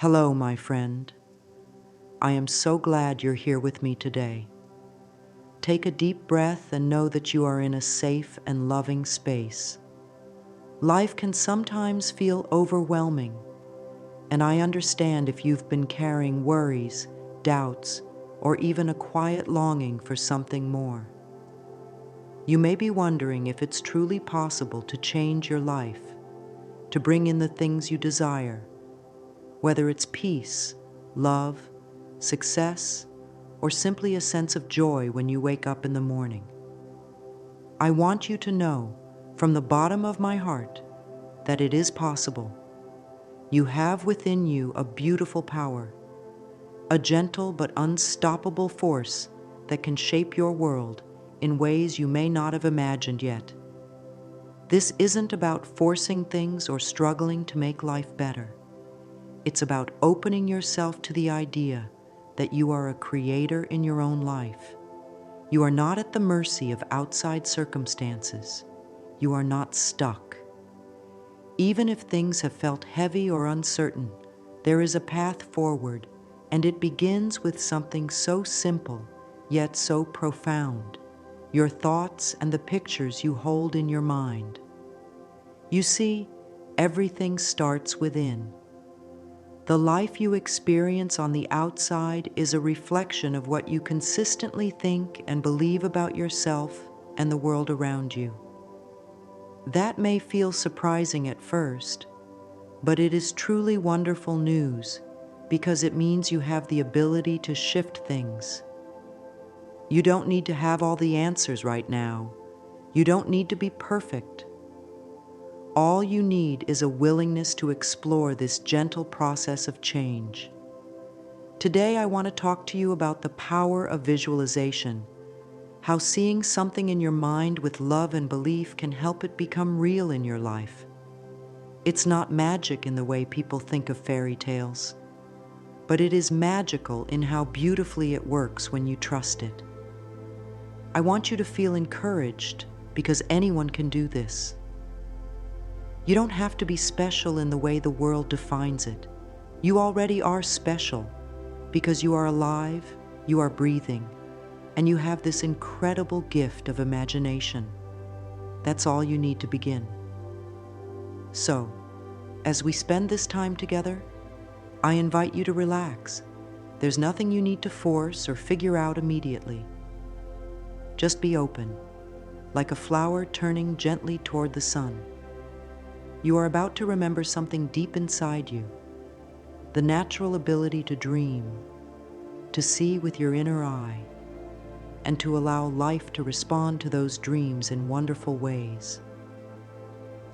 Hello, my friend. I am so glad you're here with me today. Take a deep breath and know that you are in a safe and loving space. Life can sometimes feel overwhelming, and I understand if you've been carrying worries, doubts, or even a quiet longing for something more. You may be wondering if it's truly possible to change your life, to bring in the things you desire, whether it's peace, love, success, or simply a sense of joy when you wake up in the morning. I want you to know, from the bottom of my heart, that it is possible. You have within you a beautiful power, a gentle but unstoppable force that can shape your world in ways you may not have imagined yet. This isn't about forcing things or struggling to make life better. It's about opening yourself to the idea that you are a creator in your own life. You are not at the mercy of outside circumstances. You are not stuck. Even if things have felt heavy or uncertain, there is a path forward, and it begins with something so simple, yet so profound: your thoughts and the pictures you hold in your mind. You see, everything starts within. The life you experience on the outside is a reflection of what you consistently think and believe about yourself and the world around you. That may feel surprising at first, but it is truly wonderful news because it means you have the ability to shift things. You don't need to have all the answers right now. You don't need to be perfect. All you need is a willingness to explore this gentle process of change. Today, I want to talk to you about the power of visualization, how seeing something in your mind with love and belief can help it become real in your life. It's not magic in the way people think of fairy tales, but it is magical in how beautifully it works when you trust it. I want you to feel encouraged because anyone can do this. You don't have to be special in the way the world defines it. You already are special because you are alive, you are breathing, and you have this incredible gift of imagination. That's all you need to begin. So, as we spend this time together, I invite you to relax. There's nothing you need to force or figure out immediately. Just be open, like a flower turning gently toward the sun. You are about to remember something deep inside you, the natural ability to dream, to see with your inner eye, and to allow life to respond to those dreams in wonderful ways.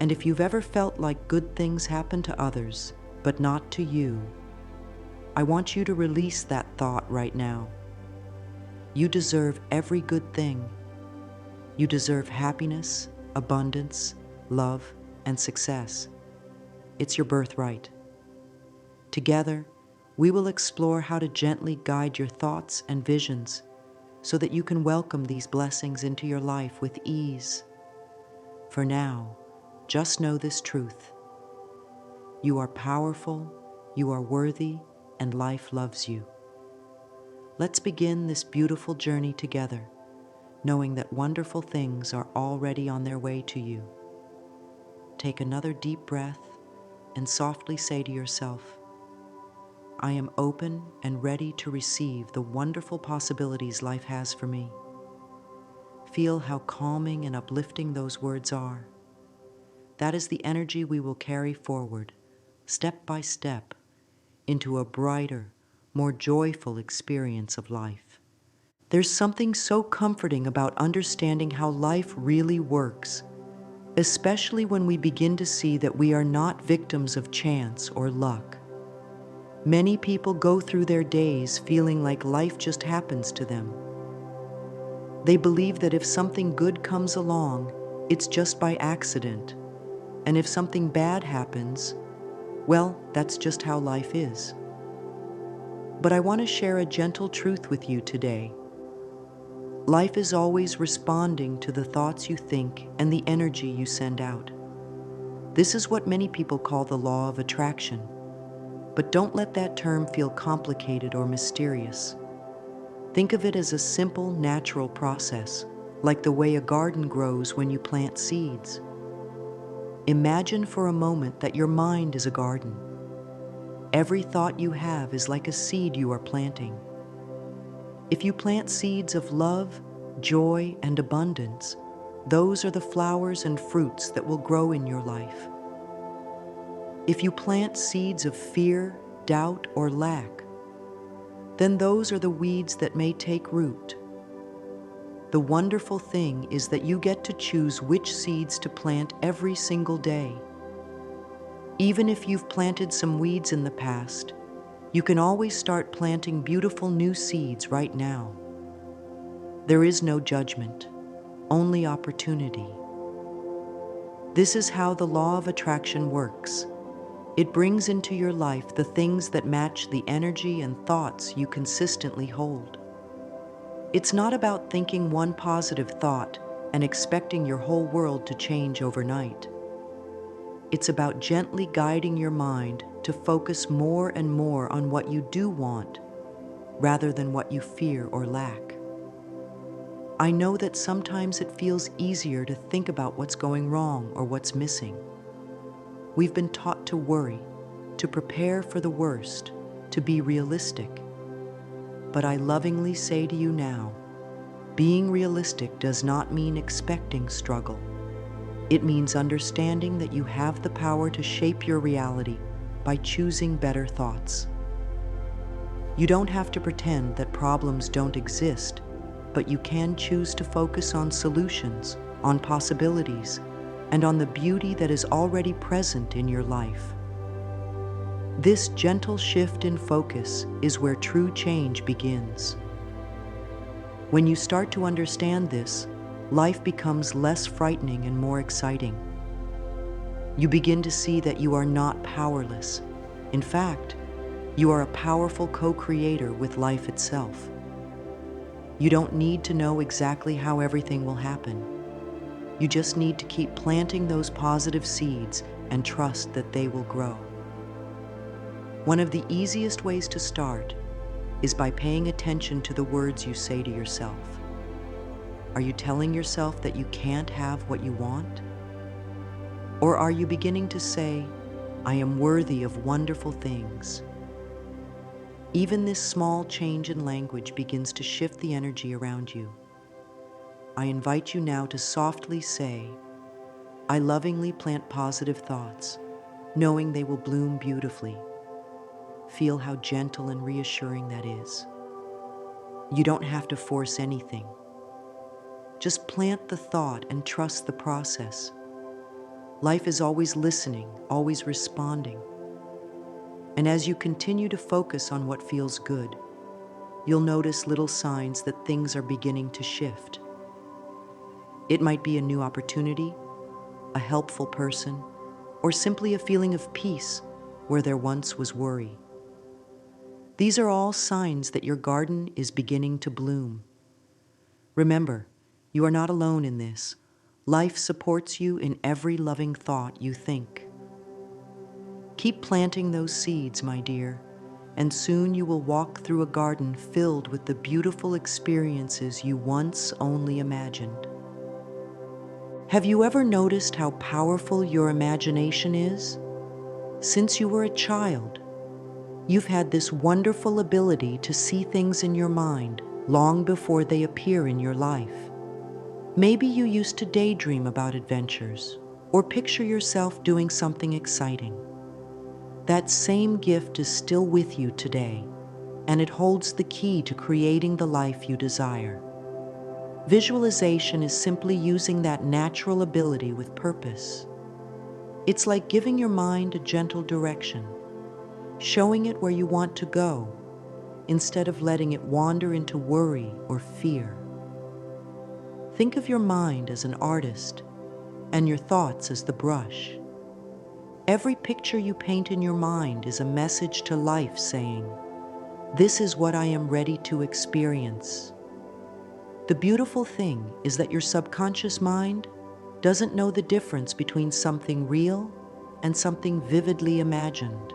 And if you've ever felt like good things happen to others, but not to you, I want you to release that thought right now. You deserve every good thing. You deserve happiness, abundance, love, and success. It's your birthright. Together, we will explore how to gently guide your thoughts and visions so that you can welcome these blessings into your life with ease. For now, just know this truth. You are powerful, you are worthy, and life loves you. Let's begin this beautiful journey together, knowing that wonderful things are already on their way to you. Take another deep breath and softly say to yourself, I am open and ready to receive the wonderful possibilities life has for me. Feel how calming and uplifting those words are. That is the energy we will carry forward, step by step, into a brighter, more joyful experience of life. There's something so comforting about understanding how life really works, especially when we begin to see that we are not victims of chance or luck. Many people go through their days feeling like life just happens to them. They believe that if something good comes along, it's just by accident, and if something bad happens, well, that's just how life is. But I want to share a gentle truth with you today. Life is always responding to the thoughts you think and the energy you send out. This is what many people call the law of attraction. But don't let that term feel complicated or mysterious. Think of it as a simple, natural process, like the way a garden grows when you plant seeds. Imagine for a moment that your mind is a garden. Every thought you have is like a seed you are planting. If you plant seeds of love, joy, and abundance, those are the flowers and fruits that will grow in your life. If you plant seeds of fear, doubt, or lack, then those are the weeds that may take root. The wonderful thing is that you get to choose which seeds to plant every single day. Even if you've planted some weeds in the past, you can always start planting beautiful new seeds right now. There is no judgment, only opportunity. This is how the law of attraction works. It brings into your life the things that match the energy and thoughts you consistently hold. It's not about thinking one positive thought and expecting your whole world to change overnight. It's about gently guiding your mind to focus more and more on what you do want, rather than what you fear or lack. I know that sometimes it feels easier to think about what's going wrong or what's missing. We've been taught to worry, to prepare for the worst, to be realistic. But I lovingly say to you now, being realistic does not mean expecting struggle. It means understanding that you have the power to shape your reality by choosing better thoughts. You don't have to pretend that problems don't exist, but you can choose to focus on solutions, on possibilities, and on the beauty that is already present in your life. This gentle shift in focus is where true change begins. When you start to understand this, life becomes less frightening and more exciting. You begin to see that you are not powerless. In fact, you are a powerful co-creator with life itself. You don't need to know exactly how everything will happen. You just need to keep planting those positive seeds and trust that they will grow. One of the easiest ways to start is by paying attention to the words you say to yourself. Are you telling yourself that you can't have what you want? Or are you beginning to say, I am worthy of wonderful things? Even this small change in language begins to shift the energy around you. I invite you now to softly say, I lovingly plant positive thoughts, knowing they will bloom beautifully. Feel how gentle and reassuring that is. You don't have to force anything. Just plant the thought and trust the process. Life is always listening, always responding. And as you continue to focus on what feels good, you'll notice little signs that things are beginning to shift. It might be a new opportunity, a helpful person, or simply a feeling of peace where there once was worry. These are all signs that your garden is beginning to bloom. Remember, you are not alone in this. Life supports you in every loving thought you think. Keep planting those seeds, my dear, and soon you will walk through a garden filled with the beautiful experiences you once only imagined. Have you ever noticed how powerful your imagination is? Since you were a child, you've had this wonderful ability to see things in your mind long before they appear in your life. Maybe you used to daydream about adventures or picture yourself doing something exciting. That same gift is still with you today, and it holds the key to creating the life you desire. Visualization is simply using that natural ability with purpose. It's like giving your mind a gentle direction, showing it where you want to go, instead of letting it wander into worry or fear. Think of your mind as an artist and your thoughts as the brush. Every picture you paint in your mind is a message to life saying, "This is what I am ready to experience." The beautiful thing is that your subconscious mind doesn't know the difference between something real and something vividly imagined.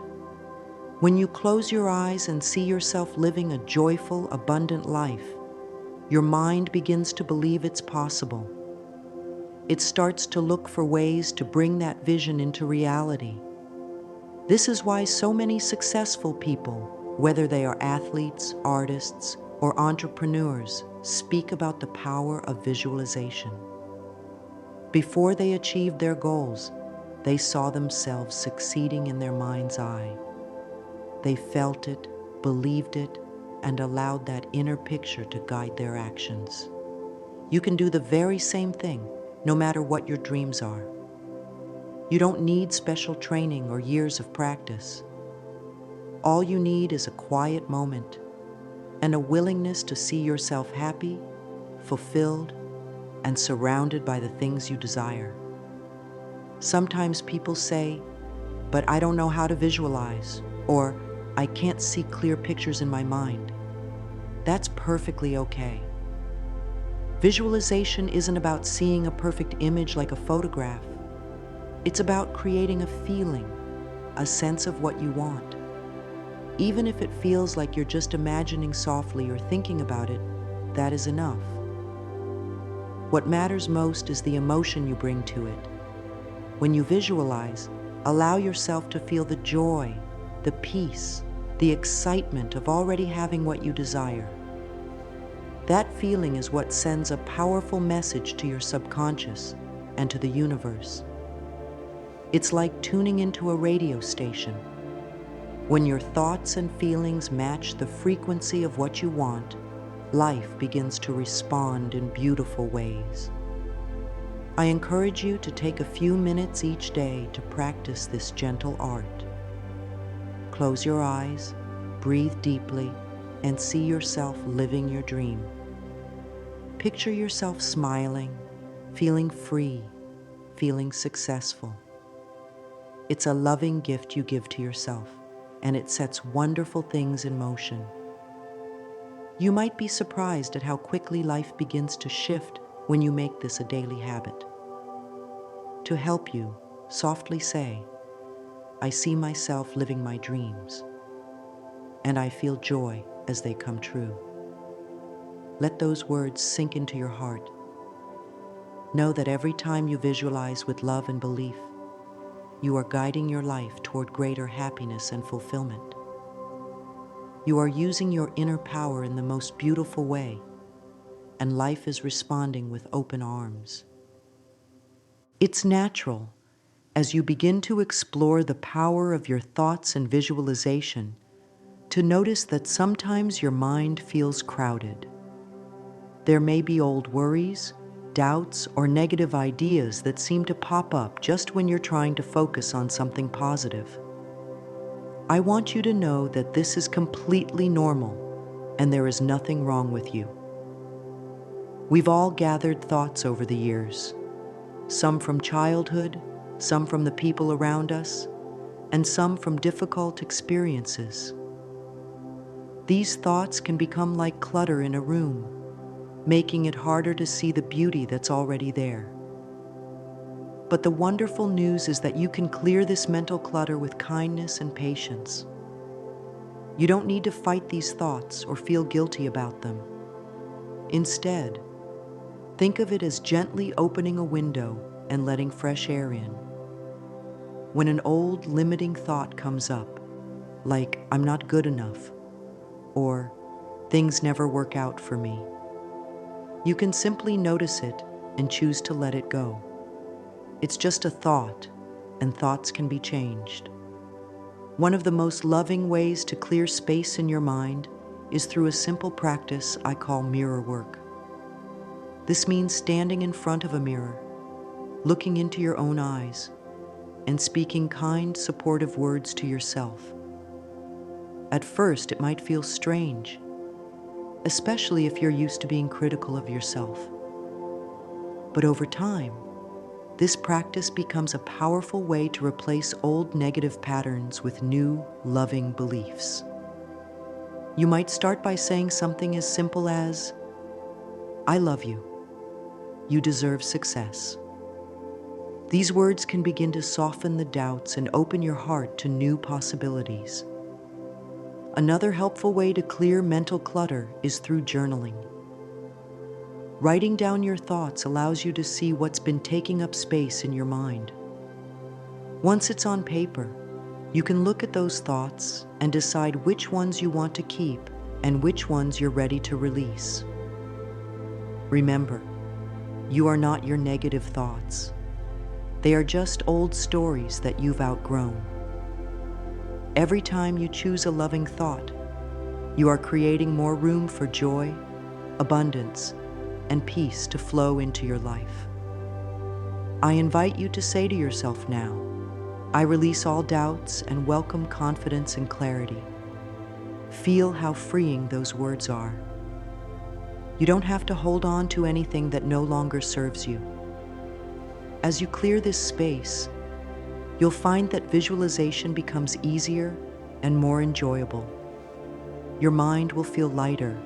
When you close your eyes and see yourself living a joyful, abundant life, your mind begins to believe it's possible. It starts to look for ways to bring that vision into reality. This is why so many successful people, whether they are athletes, artists, or entrepreneurs, speak about the power of visualization. Before they achieved their goals, they saw themselves succeeding in their mind's eye. They felt it, believed it, and allowed that inner picture to guide their actions. You can do the very same thing, no matter what your dreams are. You don't need special training or years of practice. All you need is a quiet moment and a willingness to see yourself happy, fulfilled, and surrounded by the things you desire. Sometimes people say, "But I don't know how to visualize," or "I can't see clear pictures in my mind." That's perfectly okay. Visualization isn't about seeing a perfect image like a photograph. It's about creating a feeling, a sense of what you want. Even if it feels like you're just imagining softly or thinking about it, that is enough. What matters most is the emotion you bring to it. When you visualize, allow yourself to feel the joy, the peace, the excitement of already having what you desire. That feeling is what sends a powerful message to your subconscious and to the universe. It's like tuning into a radio station. When your thoughts and feelings match the frequency of what you want, life begins to respond in beautiful ways. I encourage you to take a few minutes each day to practice this gentle art. Close your eyes, breathe deeply, and see yourself living your dream. Picture yourself smiling, feeling free, feeling successful. It's a loving gift you give to yourself, and it sets wonderful things in motion. You might be surprised at how quickly life begins to shift when you make this a daily habit. To help you, softly say, "I see myself living my dreams, and I feel joy as they come true." Let those words sink into your heart. Know that every time you visualize with love and belief, you are guiding your life toward greater happiness and fulfillment. You are using your inner power in the most beautiful way, and life is responding with open arms. It's natural, as you begin to explore the power of your thoughts and visualization, to notice that sometimes your mind feels crowded. There may be old worries, doubts, or negative ideas that seem to pop up just when you're trying to focus on something positive. I want you to know that this is completely normal, and there is nothing wrong with you. We've all gathered thoughts over the years, some from childhood, some from the people around us, and some from difficult experiences. These thoughts can become like clutter in a room, making it harder to see the beauty that's already there. But the wonderful news is that you can clear this mental clutter with kindness and patience. You don't need to fight these thoughts or feel guilty about them. Instead, think of it as gently opening a window and letting fresh air in. When an old limiting thought comes up, like "I'm not good enough," or "things never work out for me," you can simply notice it and choose to let it go. It's just a thought, and thoughts can be changed. One of the most loving ways to clear space in your mind is through a simple practice I call mirror work. This means standing in front of a mirror, looking into your own eyes, and speaking kind, supportive words to yourself. At first, it might feel strange, especially if you're used to being critical of yourself. But over time, this practice becomes a powerful way to replace old negative patterns with new, loving beliefs. You might start by saying something as simple as, "I love you. You deserve success." These words can begin to soften the doubts and open your heart to new possibilities. Another helpful way to clear mental clutter is through journaling. Writing down your thoughts allows you to see what's been taking up space in your mind. Once it's on paper, you can look at those thoughts and decide which ones you want to keep and which ones you're ready to release. Remember, you are not your negative thoughts. They are just old stories that you've outgrown. Every time you choose a loving thought, you are creating more room for joy, abundance, and peace to flow into your life. I invite you to say to yourself now, I release all doubts and welcome confidence and clarity. Feel how freeing those words are. You don't have to hold on to anything that no longer serves you. As you clear this space, you'll find that visualization becomes easier and more enjoyable. Your mind will feel lighter,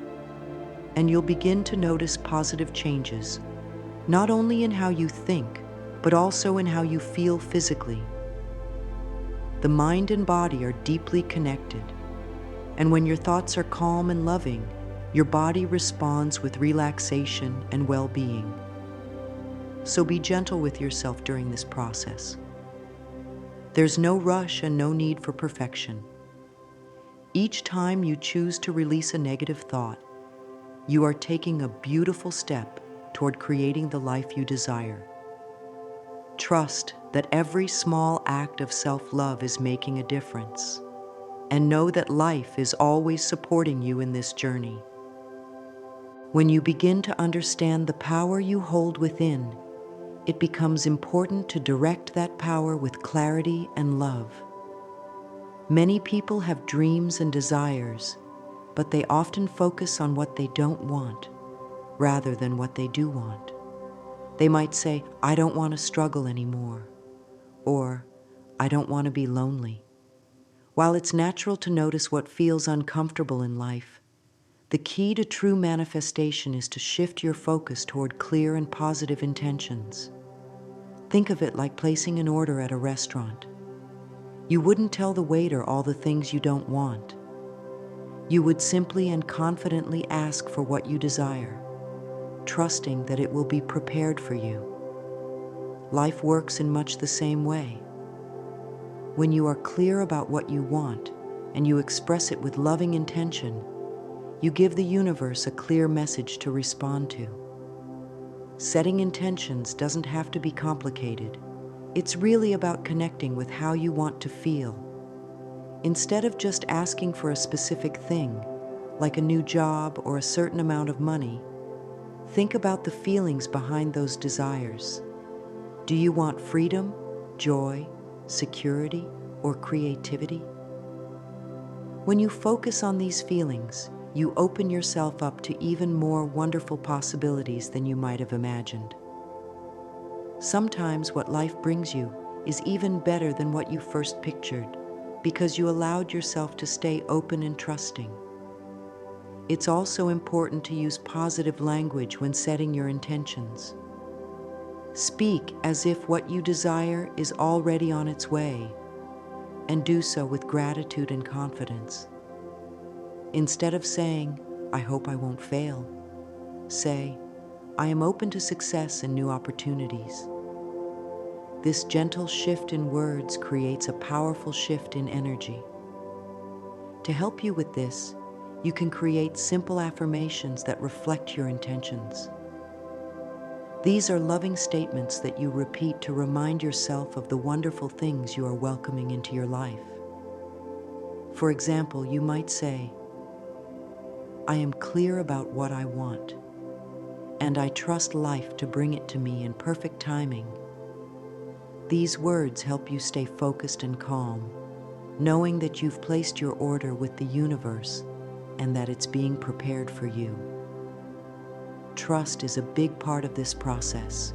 and you'll begin to notice positive changes, not only in how you think, but also in how you feel physically. The mind and body are deeply connected, and when your thoughts are calm and loving, your body responds with relaxation and well-being. So be gentle with yourself during this process. There's no rush and no need for perfection. Each time you choose to release a negative thought, you are taking a beautiful step toward creating the life you desire. Trust that every small act of self-love is making a difference, and know that life is always supporting you in this journey. When you begin to understand the power you hold within, it becomes important to direct that power with clarity and love. Many people have dreams and desires, but they often focus on what they don't want rather than what they do want. They might say, I don't want to struggle anymore, or I don't want to be lonely. While it's natural to notice what feels uncomfortable in life, the key to true manifestation is to shift your focus toward clear and positive intentions. Think of it like placing an order at a restaurant. You wouldn't tell the waiter all the things you don't want. You would simply and confidently ask for what you desire, trusting that it will be prepared for you. Life works in much the same way. When you are clear about what you want and you express it with loving intention, you give the universe a clear message to respond to. Setting intentions doesn't have to be complicated. It's really about connecting with how you want to feel. Instead of just asking for a specific thing, like a new job or a certain amount of money, think about the feelings behind those desires. Do you want freedom, joy, security, or creativity? When you focus on these feelings, you open yourself up to even more wonderful possibilities than you might have imagined. Sometimes what life brings you is even better than what you first pictured, because you allowed yourself to stay open and trusting. It's also important to use positive language when setting your intentions. Speak as if what you desire is already on its way, and do so with gratitude and confidence. Instead of saying, I hope I won't fail, say, I am open to success and new opportunities. This gentle shift in words creates a powerful shift in energy. To help you with this, you can create simple affirmations that reflect your intentions. These are loving statements that you repeat to remind yourself of the wonderful things you are welcoming into your life. For example, you might say, I am clear about what I want, and I trust life to bring it to me in perfect timing. These words help you stay focused and calm, knowing that you've placed your order with the universe and that it's being prepared for you. Trust is a big part of this process.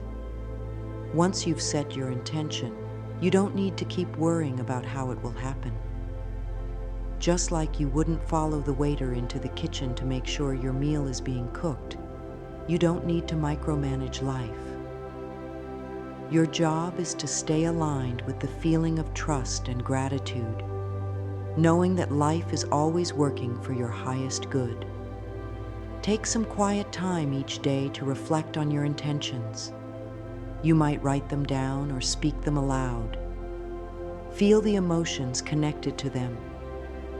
Once you've set your intention, you don't need to keep worrying about how it will happen. Just like you wouldn't follow the waiter into the kitchen to make sure your meal is being cooked, you don't need to micromanage life. Your job is to stay aligned with the feeling of trust and gratitude. knowing that life is always working for your highest good. Take some quiet time each day to reflect on your intentions. You might write them down or speak them aloud. Feel the emotions connected to them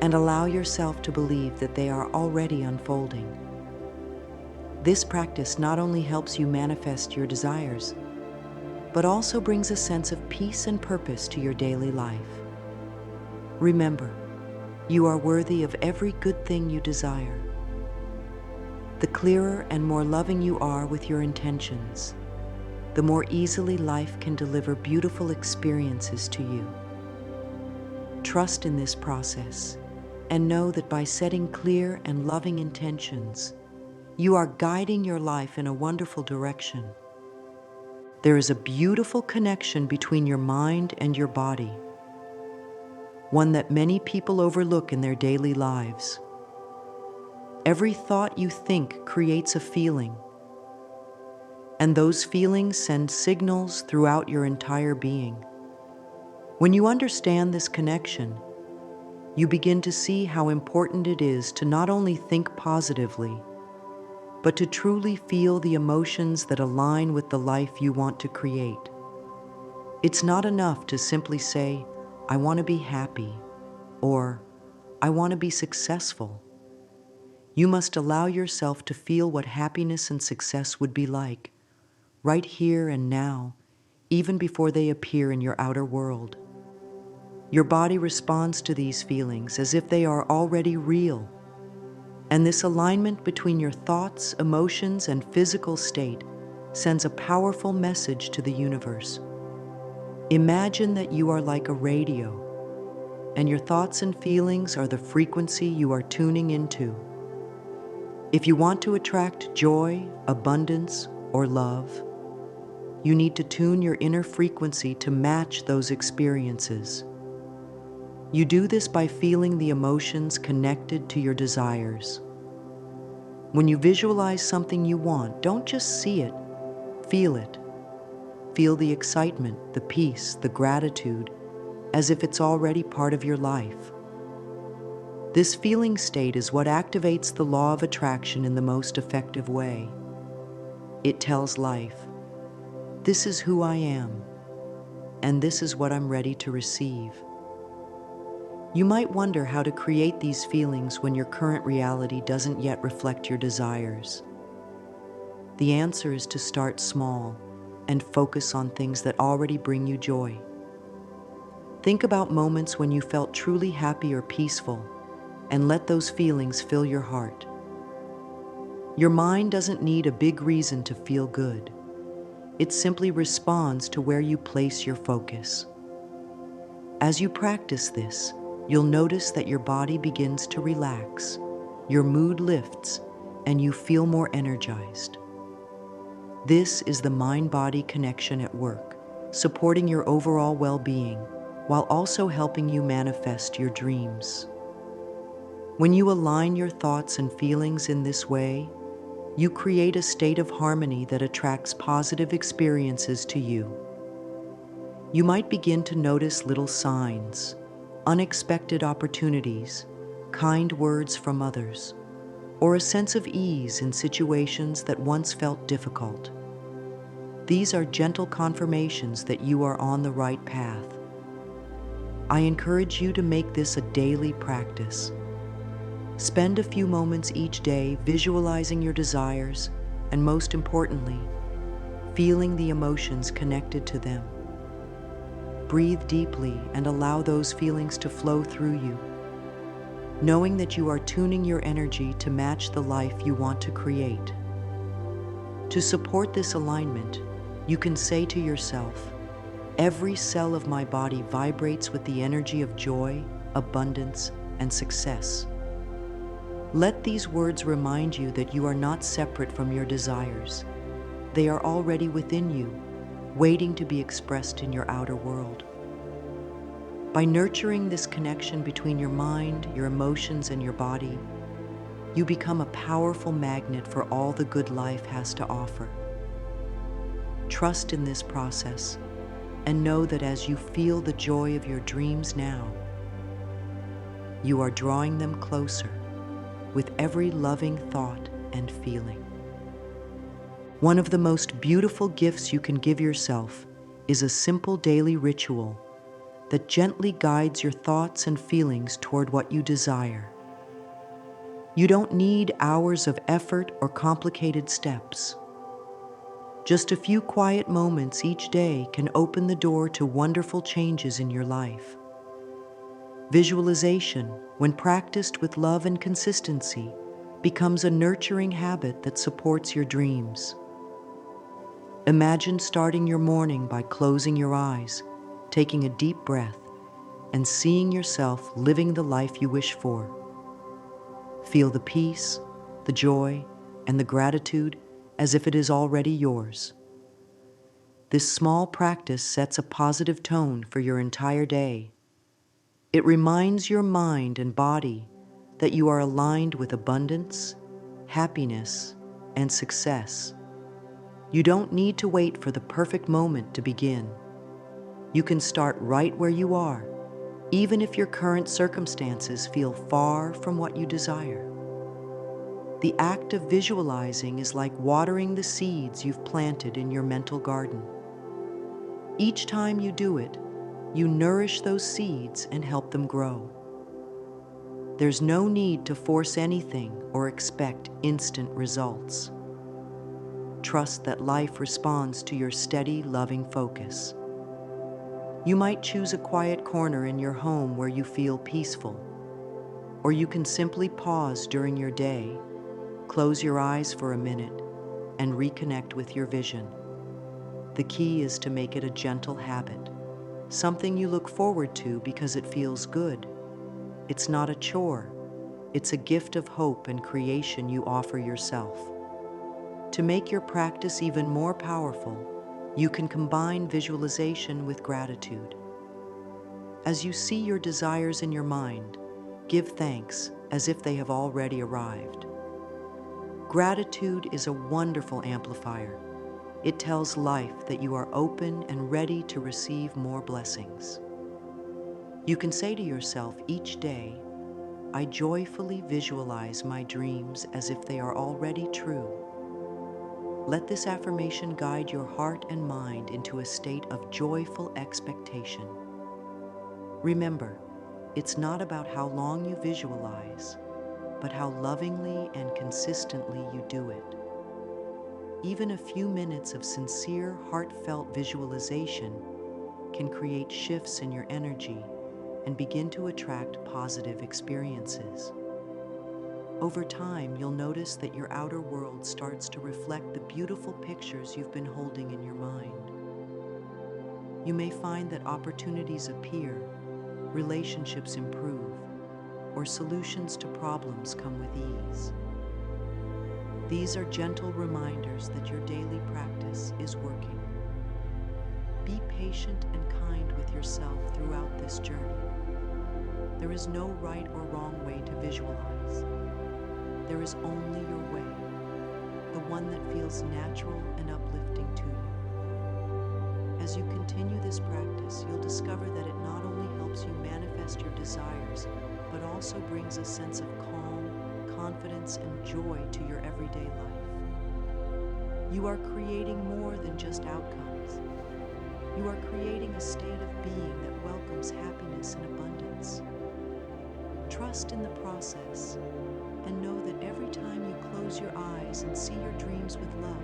and allow yourself to believe that they are already unfolding. This practice not only helps you manifest your desires, but also brings a sense of peace and purpose to your daily life. Remember, you are worthy of every good thing you desire. The clearer and more loving you are with your intentions, the more easily life can deliver beautiful experiences to you. Trust in this process and know that by setting clear and loving intentions, you are guiding your life in a wonderful direction. There is a beautiful connection between your mind and your body, one that many people overlook in their daily lives. Every thought you think creates a feeling, and those feelings send signals throughout your entire being. When you understand this connection, you begin to see how important it is to not only think positively, but to truly feel the emotions that align with the life you want to create. It's not enough to simply say, "I want to be happy," or "I want to be successful." You must allow yourself to feel what happiness and success would be like, right here and now, even before they appear in your outer world. Your body responds to these feelings as if they are already real. And this alignment between your thoughts, emotions, and physical state sends a powerful message to the universe. Imagine that you are like a radio, and your thoughts and feelings are the frequency you are tuning into. If you want to attract joy, abundance, or love, you need to tune your inner frequency to match those experiences. You do this by feeling the emotions connected to your desires. When you visualize something you want, don't just see it, feel it. Feel the excitement, the peace, the gratitude, as if it's already part of your life. This feeling state is what activates the law of attraction in the most effective way. It tells life, "This is who I am, and this is what I'm ready to receive." You might wonder how to create these feelings when your current reality doesn't yet reflect your desires. The answer is to start small and focus on things that already bring you joy. Think about moments when you felt truly happy or peaceful, and let those feelings fill your heart. Your mind doesn't need a big reason to feel good. It simply responds to where you place your focus. As you practice this, you'll notice that your body begins to relax, your mood lifts, and you feel more energized. This is the mind-body connection at work, supporting your overall well-being, while also helping you manifest your dreams. When you align your thoughts and feelings in this way, you create a state of harmony that attracts positive experiences to you. You might begin to notice little signs, unexpected opportunities, kind words from others, or a sense of ease in situations that once felt difficult. These are gentle confirmations that you are on the right path. I encourage you to make this a daily practice. Spend a few moments each day visualizing your desires and, most importantly, feeling the emotions connected to them. Breathe deeply and allow those feelings to flow through you, knowing that you are tuning your energy to match the life you want to create. To support this alignment, you can say to yourself, "Every cell of my body vibrates with the energy of joy, abundance, and success." Let these words remind you that you are not separate from your desires. They are already within you, waiting to be expressed in your outer world. By nurturing this connection between your mind, your emotions, and your body, you become a powerful magnet for all the good life has to offer. Trust in this process and know that as you feel the joy of your dreams now, You are drawing them closer with every loving thought and feeling. One of the most beautiful gifts you can give yourself is a simple daily ritual that gently guides your thoughts and feelings toward what you desire. You don't need hours of effort or complicated steps. Just a few quiet moments each day can open the door to wonderful changes in your life. Visualization, when practiced with love and consistency, becomes a nurturing habit that supports your dreams. Imagine starting your morning by closing your eyes, taking a deep breath, and seeing yourself living the life you wish for. Feel the peace, the joy, and the gratitude as if it is already yours. This small practice sets a positive tone for your entire day. It reminds your mind and body that you are aligned with abundance, happiness, and success. You don't need to wait for the perfect moment to begin. You can start right where you are, even if your current circumstances feel far from what you desire. The act of visualizing is like watering the seeds you've planted in your mental garden. Each time you do it, you nourish those seeds and help them grow. There's no need to force anything or expect instant results. Trust that life responds to your steady, loving focus. You might choose a quiet corner in your home where you feel peaceful, or you can simply pause during your day, close your eyes for a minute, and reconnect with your vision. The key is to make it a gentle habit, something you look forward to because it feels good. It's not a chore. It's a gift of hope and creation you offer yourself. To make your practice even more powerful, you can combine visualization with gratitude. As you see your desires in your mind, give thanks as if they have already arrived. Gratitude is a wonderful amplifier. It tells life that you are open and ready to receive more blessings. You can say to yourself each day, I joyfully visualize my dreams as if they are already true. Let this affirmation guide your heart and mind into a state of joyful expectation. Remember, it's not about how long you visualize, but how lovingly and consistently you do it. Even a few minutes of sincere, heartfelt visualization can create shifts in your energy and begin to attract positive experiences. Over time, you'll notice that your outer world starts to reflect the beautiful pictures you've been holding in your mind. You may find that opportunities appear, relationships improve, or solutions to problems come with ease. These are gentle reminders that your daily practice is working. Be patient and kind with yourself throughout this journey. There is no right or wrong way to visualize. There is only your way, the one that feels natural and uplifting to you. As you continue this practice, you'll discover that it not only helps you manifest your desires, but also brings a sense of calm, confidence, and joy to your everyday life. You are creating more than just outcomes. You are creating a state of being that welcomes happiness and abundance. Trust in the process and know that every time you close your eyes and see your dreams with love,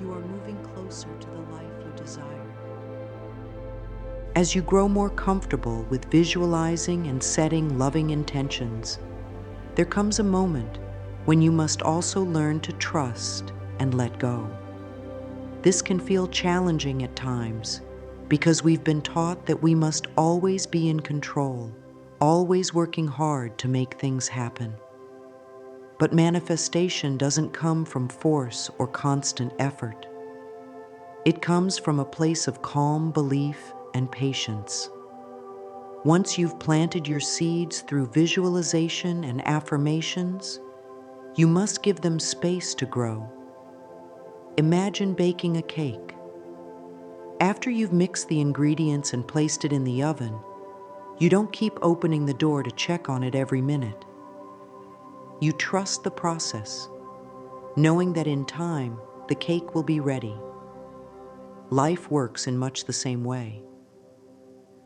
you are moving closer to the life you desire. As you grow more comfortable with visualizing and setting loving intentions, there comes a moment when you must also learn to trust and let go. This can feel challenging at times because we've been taught that we must always be in control, always working hard to make things happen. But manifestation doesn't come from force or constant effort. It comes from a place of calm belief and patience. Once you've planted your seeds through visualization and affirmations, you must give them space to grow. Imagine baking a cake. After you've mixed the ingredients and placed it in the oven, You don't keep opening the door to check on it every minute. You trust the process, knowing that in time, the cake will be ready. Life works in much the same way.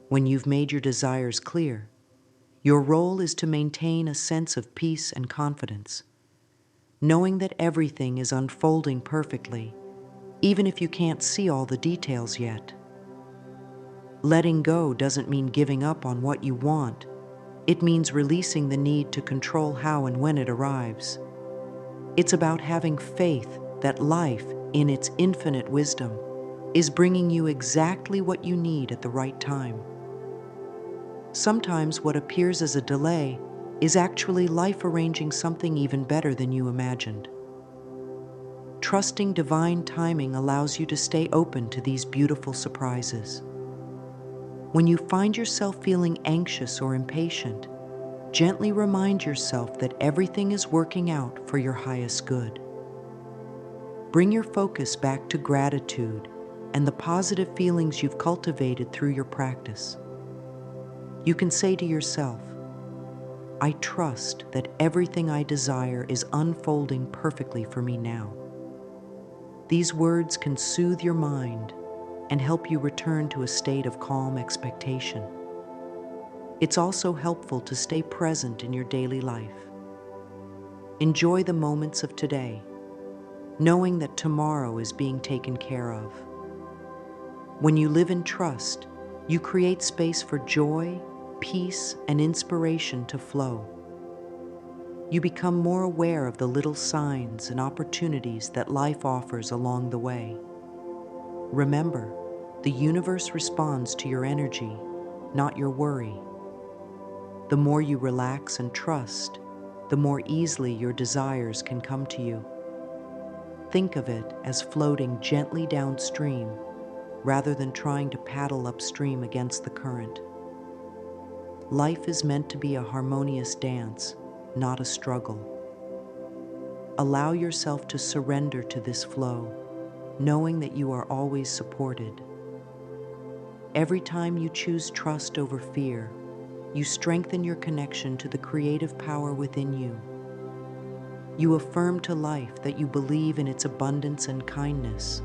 When you've made your desires clear, your role is to maintain a sense of peace and confidence, knowing that everything is unfolding perfectly, even if you can't see all the details yet. Letting go doesn't mean giving up on what you want. It means releasing the need to control how and when it arrives. It's about having faith that life, in its infinite wisdom, is bringing you exactly what you need at the right time. Sometimes what appears as a delay is actually life arranging something even better than you imagined. Trusting divine timing allows you to stay open to these beautiful surprises. When you find yourself feeling anxious or impatient, gently remind yourself that everything is working out for your highest good. Bring your focus back to gratitude and the positive feelings you've cultivated through your practice. You can say to yourself, I trust that everything I desire is unfolding perfectly for me now. These words can soothe your mind and help you return to a state of calm expectation. It's also helpful to stay present in your daily life. Enjoy the moments of today, knowing that tomorrow is being taken care of. When you live in trust, you create space for joy, peace, and inspiration to flow. You become more aware of the little signs and opportunities that life offers along the way. Remember, the universe responds to your energy, not your worry. The more you relax and trust, the more easily your desires can come to you. Think of it as floating gently downstream rather than trying to paddle upstream against the current. Life is meant to be a harmonious dance, not a struggle. Allow yourself to surrender to this flow, knowing that you are always supported. Every time you choose trust over fear, you strengthen your connection to the creative power within you. You affirm to life that you believe in its abundance and kindness.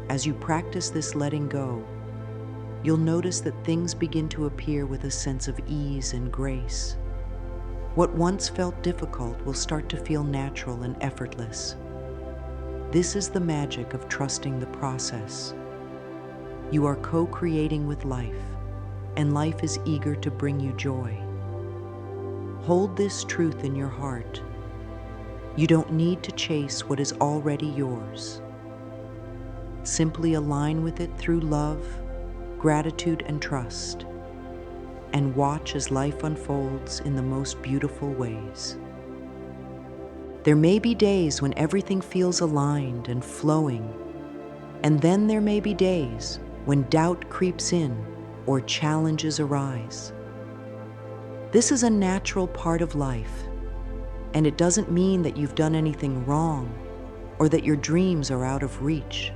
As you practice this letting go, you'll notice that things begin to appear with a sense of ease and grace. What once felt difficult will start to feel natural and effortless. This is the magic of trusting the process. You are co-creating with life, and life is eager to bring you joy. Hold this truth in your heart. You don't need to chase what is already yours. Simply align with it through love, gratitude, and trust, and watch as life unfolds in the most beautiful ways. There may be days when everything feels aligned and flowing, and then there may be days when doubt creeps in or challenges arise. This is a natural part of life, and it doesn't mean that you've done anything wrong or that your dreams are out of reach.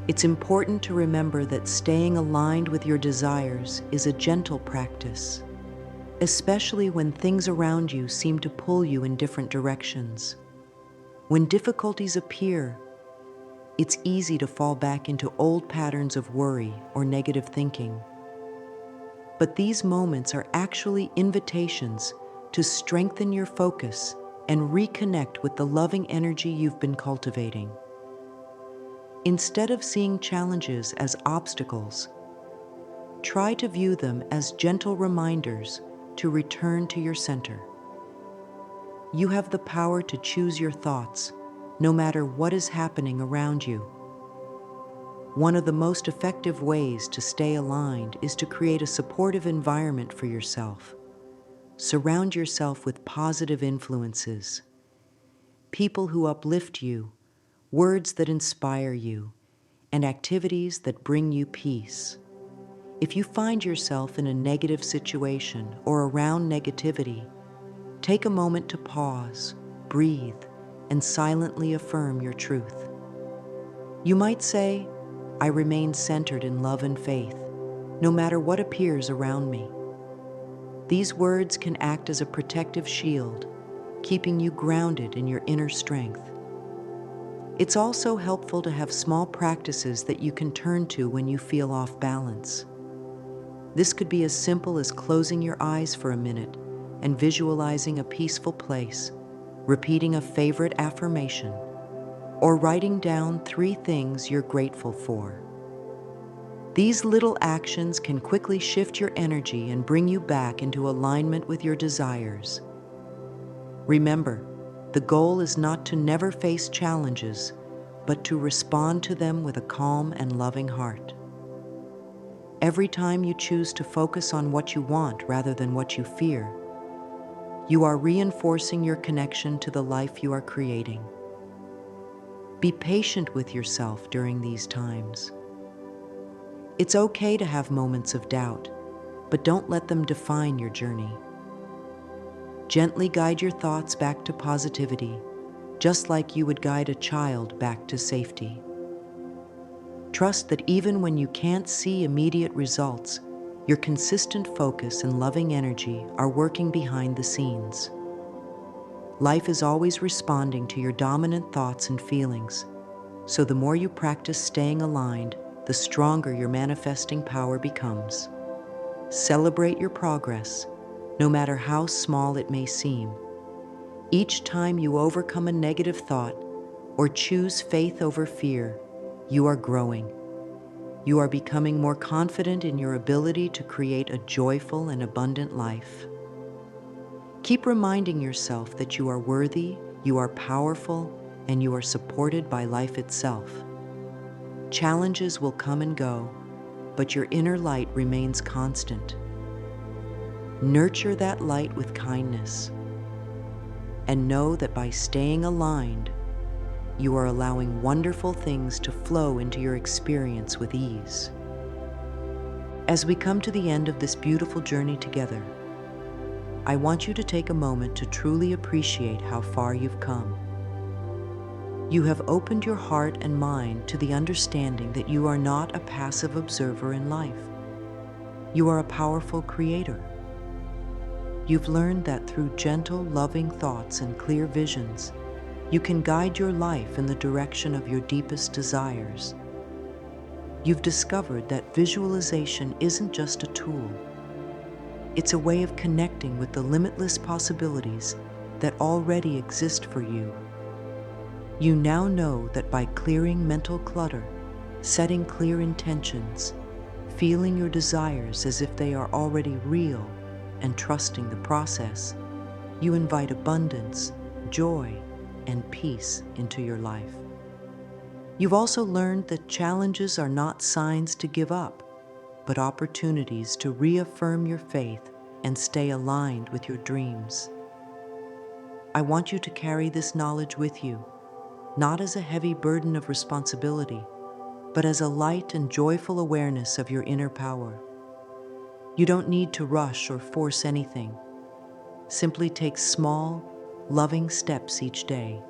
It's important to remember that staying aligned with your desires is a gentle practice, especially when things around you seem to pull you in different directions. When difficulties appear, it's easy to fall back into old patterns of worry or negative thinking. But these moments are actually invitations to strengthen your focus and reconnect with the loving energy you've been cultivating. Instead of seeing challenges as obstacles, try to view them as gentle reminders to return to your center. You have the power to choose your thoughts, no matter what is happening around you. One of the most effective ways to stay aligned is to create a supportive environment for yourself. Surround yourself with positive influences, people who uplift you, words that inspire you, and activities that bring you peace. If you find yourself in a negative situation or around negativity, take a moment to pause, breathe, and silently affirm your truth. You might say, I remain centered in love and faith, no matter what appears around me. These words can act as a protective shield, keeping you grounded in your inner strength. It's also helpful to have small practices that you can turn to when you feel off balance. This could be as simple as closing your eyes for a minute and visualizing a peaceful place, repeating a favorite affirmation, or writing down 3 things you're grateful for. These little actions can quickly shift your energy and bring you back into alignment with your desires. Remember, the goal is not to never face challenges, but to respond to them with a calm and loving heart. Every time you choose to focus on what you want rather than what you fear, you are reinforcing your connection to the life you are creating. Be patient with yourself during these times. It's okay to have moments of doubt, but don't let them define your journey. Gently guide your thoughts back to positivity, just like you would guide a child back to safety. Trust that even when you can't see immediate results, your consistent focus and loving energy are working behind the scenes. Life is always responding to your dominant thoughts and feelings, so the more you practice staying aligned, the stronger your manifesting power becomes. Celebrate your progress, no matter how small it may seem. Each time you overcome a negative thought or choose faith over fear, you are growing. You are becoming more confident in your ability to create a joyful and abundant life. Keep reminding yourself that you are worthy, you are powerful, and you are supported by life itself. Challenges will come and go, but your inner light remains constant. Nurture that light with kindness, and know that by staying aligned, you are allowing wonderful things to flow into your experience with ease. As we come to the end of this beautiful journey together, I want you to take a moment to truly appreciate how far you've come. You have opened your heart and mind to the understanding that you are not a passive observer in life. You are a powerful creator. You've learned that through gentle, loving thoughts and clear visions, you can guide your life in the direction of your deepest desires. You've discovered that visualization isn't just a tool. It's a way of connecting with the limitless possibilities that already exist for you. You now know that by clearing mental clutter, setting clear intentions, feeling your desires as if they are already real, and trusting the process, you invite abundance, joy, and peace into your life. You've also learned that challenges are not signs to give up, but opportunities to reaffirm your faith and stay aligned with your dreams. I want you to carry this knowledge with you, not as a heavy burden of responsibility, but as a light and joyful awareness of your inner power. You don't need to rush or force anything. Simply take small, loving steps each day.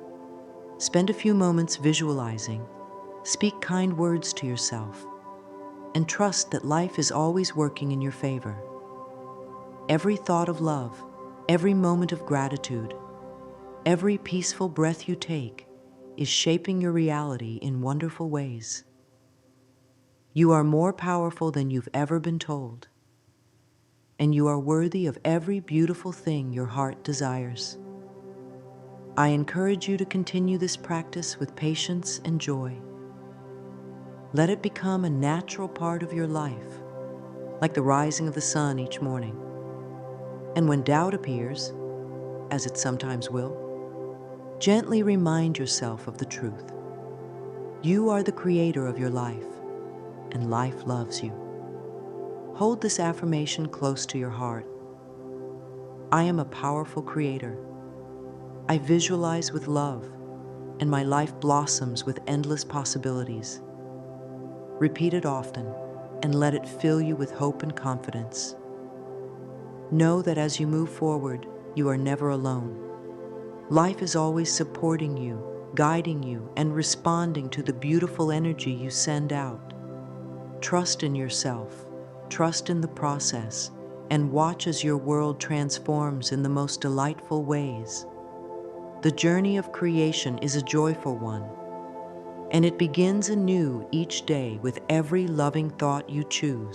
Spend a few moments visualizing, speak kind words to yourself, and trust that life is always working in your favor. Every thought of love, every moment of gratitude, every peaceful breath you take is shaping your reality in wonderful ways. You are more powerful than you've ever been told, and you are worthy of every beautiful thing your heart desires. I encourage you to continue this practice with patience and joy. Let it become a natural part of your life, like the rising of the sun each morning. And when doubt appears, as it sometimes will, gently remind yourself of the truth. You are the creator of your life, and life loves you. Hold this affirmation close to your heart. I am a powerful creator. I visualize with love, and my life blossoms with endless possibilities. Repeat it often, and let it fill you with hope and confidence. Know that as you move forward, you are never alone. Life is always supporting you, guiding you, and responding to the beautiful energy you send out. Trust in yourself, trust in the process, and watch as your world transforms in the most delightful ways. The journey of creation is a joyful one, and it begins anew each day with every loving thought you choose.